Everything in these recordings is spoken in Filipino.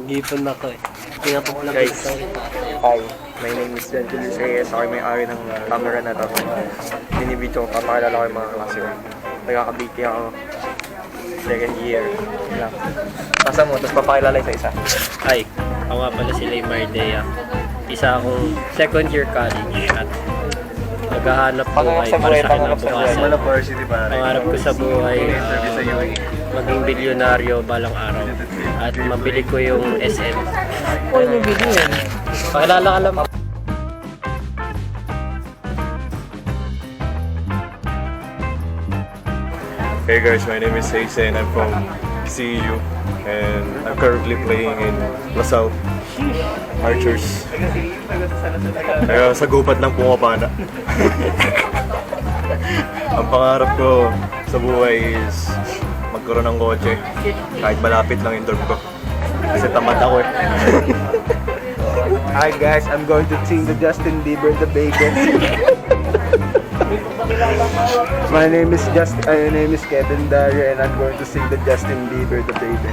Gipon ako eh. Guys, hi. My name is John Julius Reyes. Ako may-ari ng camera na to. Binibidyo ko, papakilala ko yung mga klase ko. Nagkaka-BT ako. Second year. Lang. Pasa mo, tapos papakilala isa-isa. Hi, ako nga pala si Laymar Dea. Isa akong second year college at naghahanap buhay para sa kinabukasan. Pangarap ko sa buhay maging bilyonaryo balang araw at mabili ko yung SM. Uy, may video yan. Pakilala ka lang. Hey guys, my name is Heise and I'm from CEU and I'm currently playing in LaSalle Archers. Kaya sa gupat ng pumapana. Ang pangarap ko sa buhay is magkaroon ng kotse kahit malapit lang yung dorm ko. Kasi tamad ako eh. Hi guys, I'm going to sing the Justin Bieber The Baby. My name is Kevin Dario and I'm going to sing the Justin Bieber The Baby.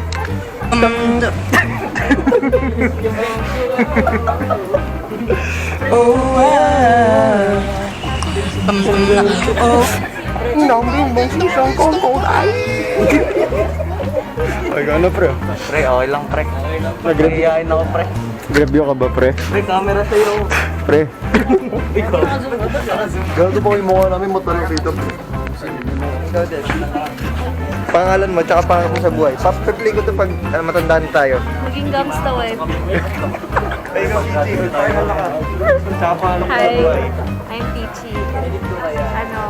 Ay, ano pre? Pre, okay lang pre. Nag-reviewin ako pre. Review ka ba pre? Pre, camera sa'yo. Pre? Ikaw. Gano'n po yung mukha namin motor dito. Ikaw din. Pangalan mo, tsaka pangalan mo sa buhay. Papaplay ko ito pag matandaan tayo. Maging gangsta wife. Ay, ikaw, Tichi. Pangalan ka. Tsaka pangalan mo sa buhay. I'm Tichi.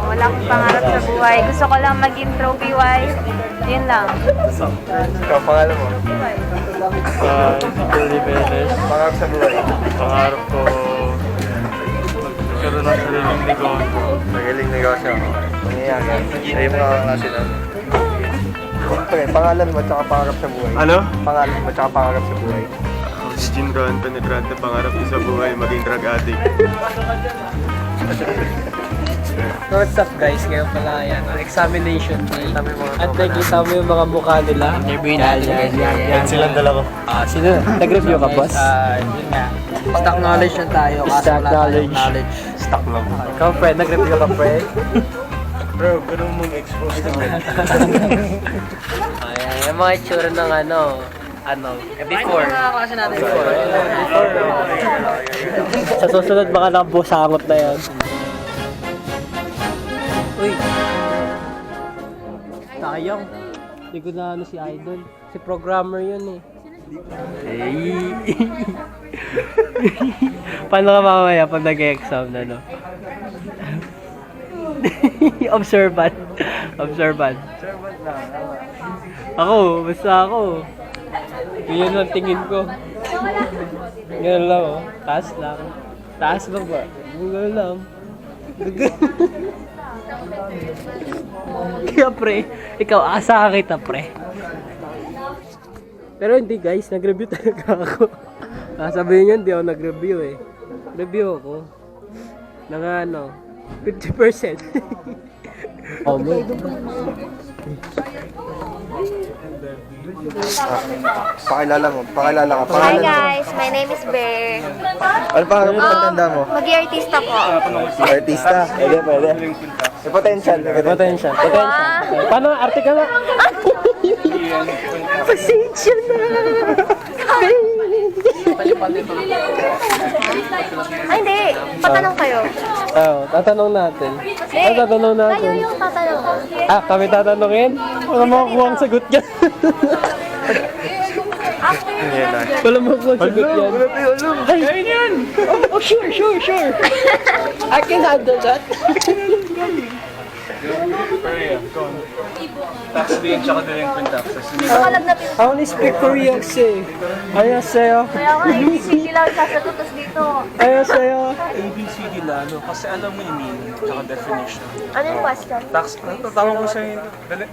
Wala akong pangarap sa buhay. Gusto ko lang maging trophy wife. Yun lang. Ikaw, pangalan mo. Julie Perez. Pangarap sa buhay. Pangarap ko magkaroon ng sariling negosyo. Magaling negosyo. Mangyayari. Ayun mga klase namin. Pre, pangalan mo, tsaka pangarap sa buhay. Ano? Pangalan mo, tsaka pangarap sa buhay. Ako si Jin Ron Penetrante, pangarap ko sa buhay maging drug addict. What's up guys? Ngayon pala yan. Examination day. At nakikita mo yung mga mukha nila. Yan. Silang dala ko. Sino? Nag-review ka, boss? Yun nga. Stock knowledge na tayo. Kaso Stock wala tayong knowledge. Stock lang. Ikaw, friend. Nag-review ka, friend? Bro, ganun mong expose naman. Ayan. Yung mga itsura ng before. Kasi natin. Sa susunod, baka nakabusangot na yan. Uy! Sayang. Hindi ko na si Idol. Si programmer yun eh. Paano ka mamaya pag nag-exam na, no? Observant. Basta ako. Yun ang tingin ko. Ganun lang, oh. Taas ba ba? Ganun lang. Kaya pre, ikaw asa kita pre. Pero hindi guys, nag-review talaga ako. Sabihin nyo, hindi ako nag-review eh. Review ako. Ng 50%. Pakilala ka. Hi guys, my name is Bear. Ano pangalan mo, matanda mo? Mag-artista po. Artista? Pwede. May potential. Potential. Paano arte ka nga? Pasensya na. Ay, hindi. Patanong kayo. Tatanong natin. Kayo yung tatanong. Kami tatanungin? Wala makukuha ang sagot yan. Wala makukuha ang sagot yan. Ay, yan! Oh, sure. I can handle that. Tax din, tsaka delinquent taxes. Nakalagnat yung... I only speak Korean say. Ayaseyo. Kaya nga, ABCD lang sasagot tas dito. Ayaseyo. ABCD na, kasi alam mo yung meaning, tsaka definition. Ano yung question? Tatawag ko sa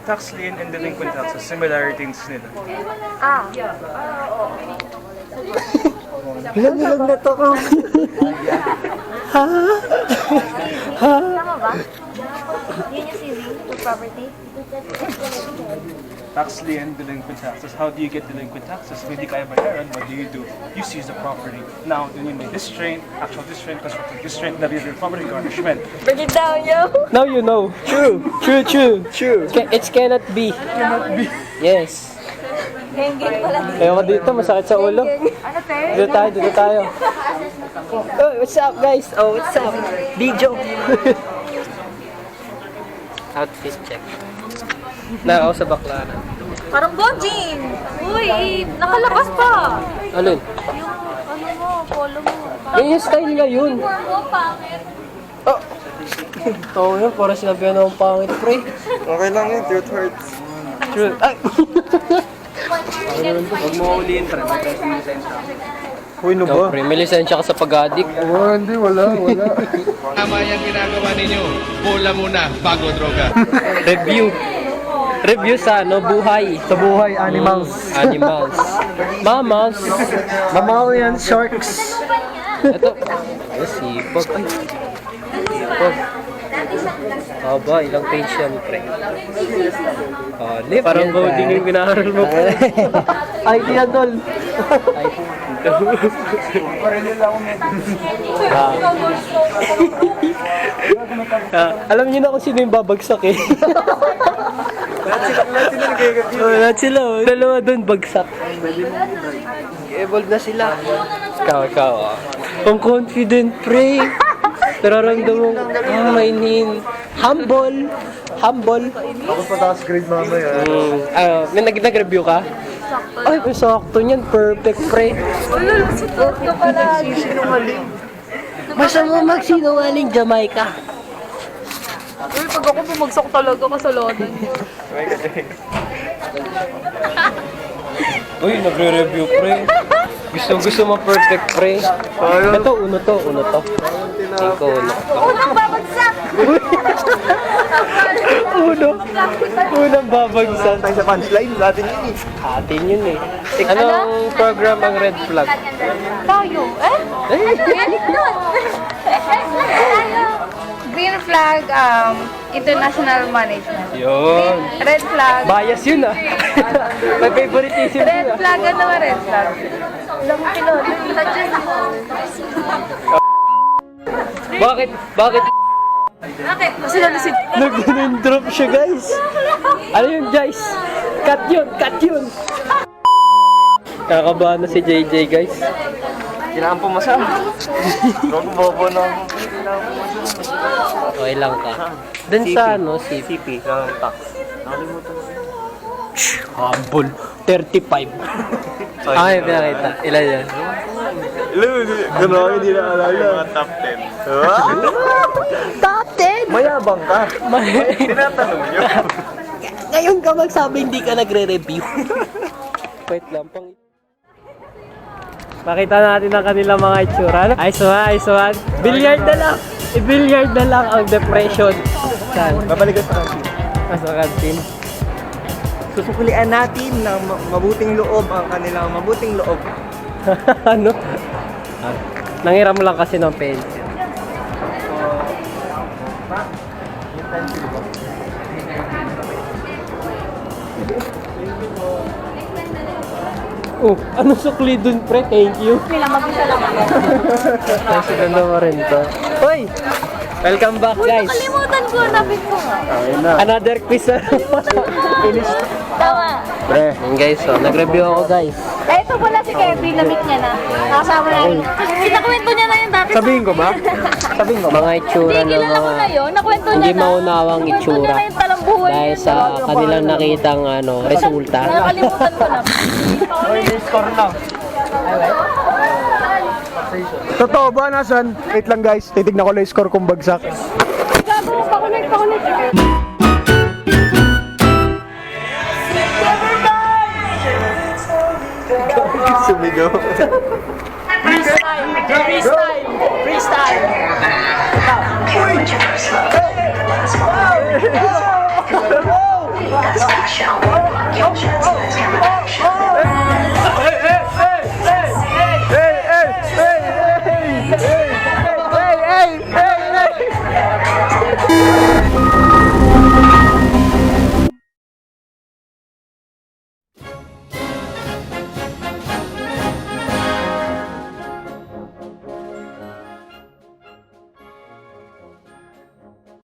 tax lien and delinquent taxes, similarities nila. Oo. Bilang na to ko. Tama ba? Yun yung CV to property? tax lien and delinquent taxes. How do you get delinquent taxes? Kung hindi kaya bayaran, what do? You seize the property. Now, then you may distraint, actual distraint, constructive distraint, that is your property garnishment. Break it down, yo! Now you know. True. It cannot be. Yes. Geng-geng pala dito. Kaya dito, masakit sa ulo. Ano, te? Dito tayo. Oh, what's up guys? Oh, what's up? Video. Outfit check. Nakaw sa bakla na. Parang Bonjin! Uy, nakalabas pa! Alin? Yung ano mo, polo mo. Yun yung style niya yun. Uniform mo, pangit. Oh! Ito yun, para sinabi na akong pangit, pre. Okay lang yun, truth hurts. True. Ay! Huwag mo uliin, pre. Mag-test yung lisensya. Uy, no No, ba? pre, may lisensya ka sa pag-addict. Oh, hindi, wala. Tama yung ginagawa ninyo. Bola muna bago droga. Review sa ano, buhay. Sa buhay, animals. Animals. Mammals. Mamaw yan, sharks. Ito. Ay, sipag. Ay. Sipag. Aba, ilang page yan, pre. Parang coding yung binaaral mo, pre. Ay, tiyadol. Ay, alam niyo na kung sino yung babagsak eh. Lahat sila. Dalawa doon bagsak. Evolve na sila. Ikaw. Ang confident, pre. Nararamdaman mo, mainin. Humble. Ako pataas grade mamaya. May nag-review ka? Ay, sakto niyan. Perfect, pre. Sutot ka pala. Basta mo magsinungaling, Jamaica. Uy, pag ako bumagsak talaga kasalanan. Uy, nagre-review, pre. Gusto mo perfect, pre. Ito, uno to. Ikaw, uno. Unang babagsak! Unang babagsak. Tayo sa punchline, natin yun eh. Atin yun eh. Anong program ang red flag? Tayo. Green flag, international management. Yun. Red flag. Bias yun ah. May favoritism yun Red ah. flag, ano ba red flag? Bakit? Bakit? Kasi nalusid. Nag-drop siya, guys. Ano yun, guys? Cut yun. Kakabahan na si JJ, guys. Kailangan pumasa. Bobo na ako. Okay lang ka. Dun sa ano, CP. CP, ng tax. Humble. 35. Ay, pinakita. Ilan yan? Gano'n, hindi na alala. Top 10. Top 10! Mayabang ka. Tinatanong nyo. Ngayon ka magsabi hindi ka nagre-review. Wait lang, pang... Makita natin ang kanilang mga itsura. Ayos one. Billiard na lang. I-billiard na lang ang depression. Saan? Babalikan sa kantin. Sa kantin. Susukulian natin ng mabuting loob ang kanilang mabuting loob. Ano? Nangiram mo lang kasi ng pencil. Oh, ano sukli dun, pre? Thank you. Kailang mag-isa lang ako. Kasi dalawa rin to. Hoy! Welcome back, Uy, guys. nakalimutan ko. Napit ko nga. Another quiz na finish. Tama. Pre, yun guys, so, nag-review ako, guys. Eh, ito pala si Kevin. Na-meet niya na. Nakasama na rin. Kinakwento niya na yun dati. Sabihin ko ba? Mga itsura Hindi, ng kilala ko mga... na yun. Nakwento niya Hindi na. maunawang Nakwento itsura. niya na yung talambuhay Dahil yun. sa kanilang nakitang resulta. Nakalimutan ko na. Score na. Totoo ba? Nasaan? Wait lang guys, titignan ko lang yung score kung bagsak. Gago, pakunik. Sumigaw. Freestyle.